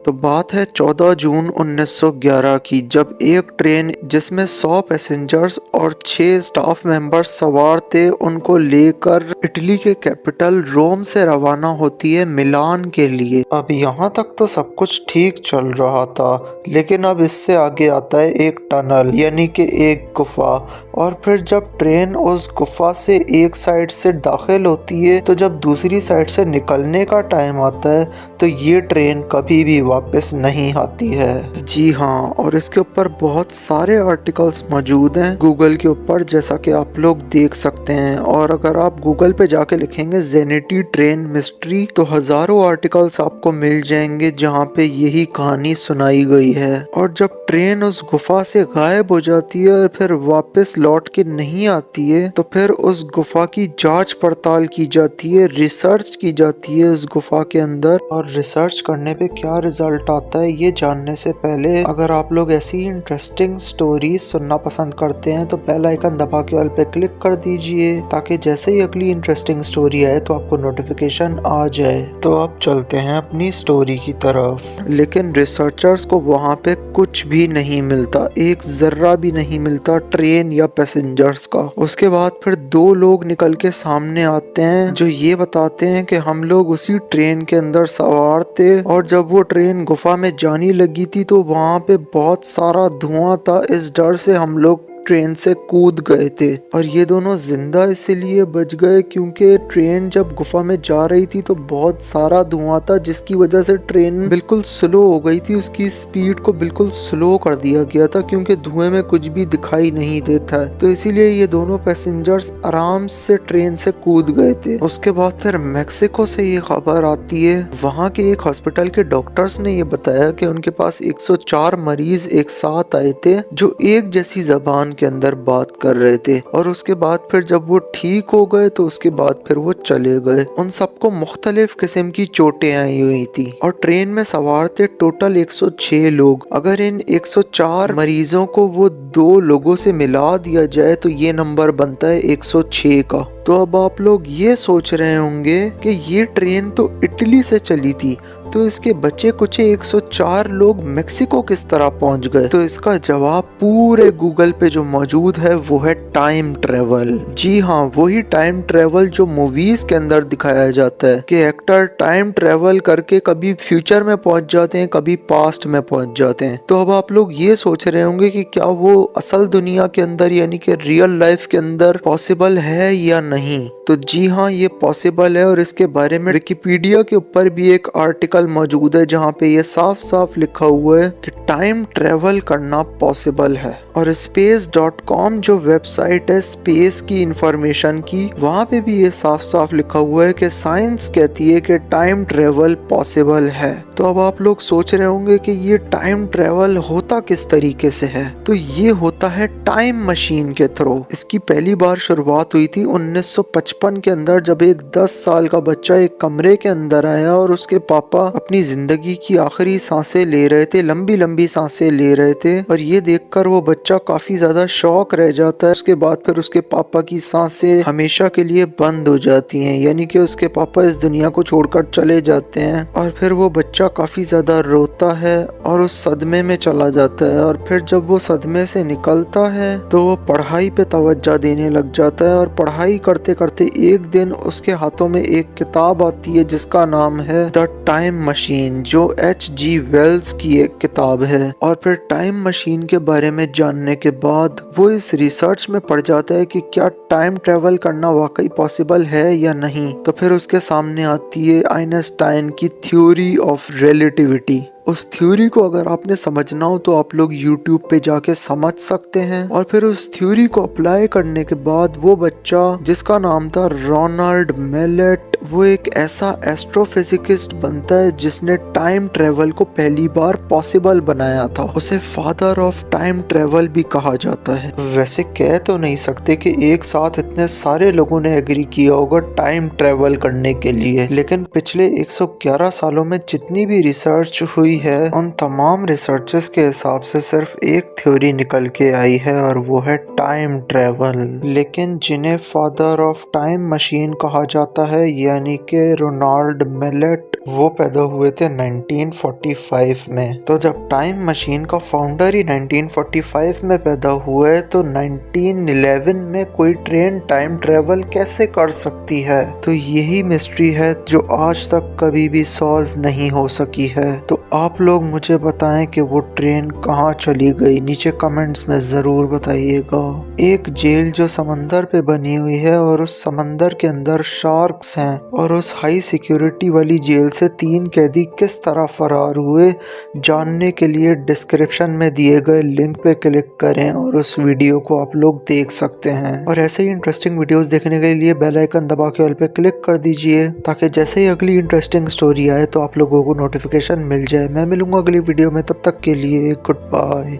तो बात है 14 जून 1911 की, जब एक ट्रेन जिसमें 100 पैसेंजर्स और 6 स्टाफ मेंबर्स सवार थे उनको लेकर इटली के कैपिटल रोम से रवाना होती है मिलान के लिए। अब यहाँ तक तो सब कुछ ठीक चल रहा था, लेकिन अब इससे आगे आता है एक टनल यानी कि एक गुफा। और फिर जब ट्रेन उस गुफा से एक साइड से दाखिल होती है तो जब दूसरी साइड से निकलने का टाइम आता है तो ये ट्रेन कभी भी वापस नहीं आती है। जी हाँ, और इसके ऊपर बहुत सारे आर्टिकल्स मौजूद हैं गूगल के ऊपर, जैसा कि आप लोग देख सकते हैं। और अगर आप गूगल पे जाके लिखेंगे जेनिटी ट्रेन मिस्ट्री तो हजारों आर्टिकल्स आपको मिल जाएंगे जहाँ पे यही कहानी सुनाई गई है। और जब ट्रेन उस गुफा से गायब हो जाती है और फिर वापस लौट के नहीं आती है तो फिर उस गुफा की जांच पड़ताल की जाती है, रिसर्च की जाती है उस गुफा के अंदर। और रिसर्च करने पे क्या रिजल्ट आता है ये जानने से पहले अगर आप लोग ऐसी इंटरेस्टिंग स्टोरीज सुनना पसंद करते हैं तो बेल आइकन दबा के ऑल पे क्लिक कर दीजिए, ताकि जैसे ही अगली इंटरेस्टिंग स्टोरी आए तो आपको नोटिफिकेशन आ जाए। तो अब चलते हैं अपनी स्टोरी की तरफ। लेकिन रिसर्चर्स को वहाँ पे कुछ भी नहीं मिलता, एक जर्रा भी नहीं मिलता ट्रेन या पैसेंजर्स का। उसके बाद फिर 2 लोग निकल के सामने आते हैं जो ये बताते हैं कि हम लोग उसी ट्रेन के अंदर सवार थे और जब वो ट्रेन गुफा में जाने लगी थी तो वहाँ पे बहुत सारा धुआं था, इस डर से हम लोग ट्रेन से कूद गए थे। और ये दोनों जिंदा इसलिए बच गए क्योंकि ट्रेन जब गुफा में जा रही थी तो बहुत सारा धुआं था, जिसकी वजह से ट्रेन बिल्कुल स्लो हो गई थी, उसकी स्पीड को बिल्कुल स्लो कर दिया गया था क्योंकि धुएं में कुछ भी दिखाई नहीं देता है। तो इसीलिए ये दोनों पैसेंजर्स आराम से ट्रेन से कूद गए थे। उसके बाद फिर मैक्सिको से ये खबर आती है, वहाँ के एक हॉस्पिटल के डॉक्टर्स ने ये बताया कि उनके पास 104 मरीज एक साथ आए थे जो एक जैसी जबान के अंदर बात कर रहे थे। और उसके बाद फिर जब वो ठीक हो गए तो उसके बाद फिर वो चले गए। उन सबको मुख्तलिफ किस्म की चोटें आई हुई थी और ट्रेन में सवार थे टोटल 106 लोग। अगर इन 104 मरीजों को वो 2 लोगों से मिला दिया जाए तो ये नंबर बनता है 106 का। तो अब आप लोग ये सोच रहे होंगे कि ये ट्रेन तो इटली से चली थी, तो इसके बचे कुछ 104 लोग मेक्सिको किस तरह पहुंच गए? तो इसका जवाब पूरे गूगल पे जो मौजूद है वो है टाइम ट्रेवल। जी हाँ, वही टाइम ट्रेवल जो मूवीज के अंदर दिखाया जाता है कि एक्टर टाइम ट्रेवल करके कभी फ्यूचर में पहुंच जाते हैं, कभी पास्ट में पहुंच जाते हैं। तो अब आप लोग ये सोच रहे होंगे कि क्या वो असल दुनिया के अंदर यानी कि रियल लाइफ के अंदर पॉसिबल है या नहीं? तो जी हाँ, ये पॉसिबल है। और इसके बारे में विकिपीडिया के ऊपर भी एक आर्टिकल मौजूद है जहाँ पे ये साफ साफ लिखा हुआ है कि टाइम ट्रेवल करना पॉसिबल है। और space.com जो वेबसाइट है स्पेस की इंफॉर्मेशन की, वहाँ पे भी ये साफ साफ लिखा हुआ है कि साइंस कहती है कि टाइम ट्रेवल पॉसिबल है। तो अब आप लोग सोच रहे होंगे कि ये टाइम ट्रेवल होता किस तरीके से है? तो ये होता है टाइम मशीन के थ्रू। इसकी पहली बार शुरुआत हुई थी 1955 के अंदर, जब एक 10 साल का बच्चा एक कमरे के अंदर आया और उसके पापा अपनी जिंदगी की आखिरी सांसें ले रहे थे, लंबी लंबी सांसें ले रहे थे। और ये देखकर वो बच्चा काफी ज्यादा शॉक रह जाता है। उसके बाद फिर उसके पापा की सांसें हमेशा के लिए बंद हो जाती हैं, यानी कि उसके पापा इस दुनिया को छोड़कर चले जाते हैं। और फिर वो बच्चा काफी ज्यादा रोता है और उस सदमे में चला जाता है। और फिर जब वो सदमे से निकलता है तो वो पढ़ाई पे तवज्जो देने लग जाता है। और पढ़ाई करते करते एक दिन उसके हाथों में एक किताब आती है जिसका नाम है द टाइम मशीन, जो H.G. वेल्स की एक किताब है। और फिर टाइम मशीन के बारे में जानने के बाद वो इस रिसर्च में पड़ जाता है कि क्या टाइम ट्रेवल करना वाकई पॉसिबल है या नहीं। तो फिर उसके सामने आती है आइंस्टाइन की थ्योरी ऑफ रिलेटिविटी। उस थ्योरी को अगर आपने समझना हो तो आप लोग YouTube पे जाके समझ सकते हैं। और फिर उस थ्योरी को अप्लाई करने के बाद वो बच्चा जिसका नाम था रोनाल्ड मेलेट, वो एक ऐसा एस्ट्रोफिजिकिस्ट बनता है जिसने टाइम ट्रेवल को पहली बार पॉसिबल बनाया था। उसे फादर ऑफ टाइम ट्रेवल भी कहा जाता है। वैसे कह तो नहीं सकते कि एक साथ इतने सारे लोगों ने एग्री किया होगा टाइम ट्रेवल करने के लिए, लेकिन पिछले 111 सालों में जितनी भी रिसर्च हुई है उन तमाम रिसर्चेस के हिसाब से सिर्फ एक थ्योरी निकल के आई है और वो है टाइम ट्रेवल। लेकिन जिन्हें फादर ऑफ टाइम मशीन कहा जाता है यानी कि रोनाल्ड मिलेट, वो पैदा हुए थे 1945 में। तो जब टाइम मशीन का फाउंडर ही 1945 में पैदा हुए तो 1911 में कोई ट्रेन टाइम ट्रेवल कैसे कर सकती है? तो यही मिस्ट्री है जो आज तक कभी भी सॉल्व नहीं हो सकी है। तो आप लोग मुझे बताएं कि वो ट्रेन कहाँ चली गई, नीचे कमेंट्स में जरूर बताइएगा। एक जेल जो समंदर पे बनी हुई है और उस समंदर के अंदर शार्क्स हैं और उस हाई सिक्योरिटी वाली जेल से 3 कैदी किस तरह फरार हुए, जानने के लिए डिस्क्रिप्शन में दिए गए लिंक पे क्लिक करें और उस वीडियो को आप लोग देख सकते हैं। और ऐसे ही इंटरेस्टिंग वीडियोस देखने के लिए बेल आइकन दबा के ऑल पे क्लिक कर दीजिए ताकि जैसे ही अगली इंटरेस्टिंग स्टोरी आए तो आप लोगों को नोटिफिकेशन मिल जाए। मैं मिलूंगा अगली वीडियो में, तब तक के लिए गुड बाय।